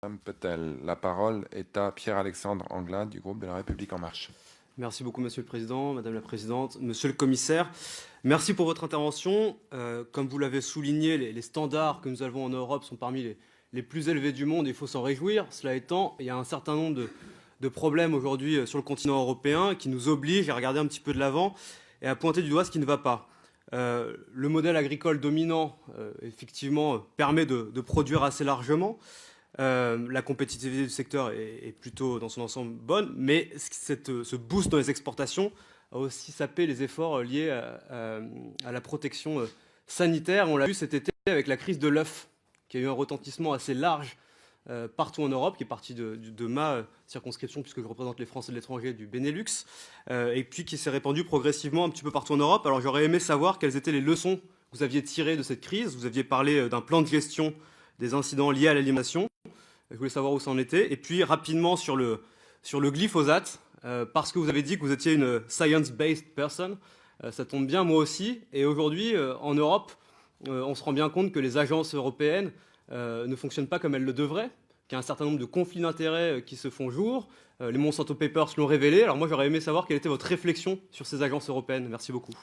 Madame Petel. La parole est à Pierre-Alexandre Anglade du groupe de La République En Marche. Merci beaucoup, Monsieur le Président, Madame la Présidente, Monsieur le Commissaire. Merci pour votre intervention. Comme vous l'avez souligné, les standards que nous avons en Europe sont parmi les plus élevés du monde. Il faut s'en réjouir. Cela étant, il y a un certain nombre de problèmes aujourd'hui sur le continent européen qui nous obligent à regarder un petit peu de l'avant et à pointer du doigt ce qui ne va pas. Le modèle agricole dominant, effectivement, permet de produire assez largement. La compétitivité du secteur est plutôt dans son ensemble bonne, mais ce boost dans les exportations a aussi sapé les efforts liés à la protection sanitaire. On l'a vu cet été avec la crise de l'œuf, qui a eu un retentissement assez large partout en Europe, qui est parti de ma circonscription, puisque je représente les Français de l'étranger du Benelux, et puis qui s'est répandu progressivement un petit peu partout en Europe. Alors j'aurais aimé savoir quelles étaient les leçons que vous aviez tirées de cette crise. Vous aviez parlé d'un plan de gestion des incidents liés à l'alimentation. Je voulais savoir où ça en était. Et puis rapidement sur le glyphosate, parce que vous avez dit que vous étiez une science-based person. Ça tombe bien, moi aussi. Et aujourd'hui, en Europe, on se rend bien compte que les agences européennes ne fonctionnent pas comme elles le devraient, qu'il y a un certain nombre de conflits d'intérêts qui se font jour. Les Monsanto Papers l'ont révélé. Alors moi, j'aurais aimé savoir quelle était votre réflexion sur ces agences européennes. Merci beaucoup.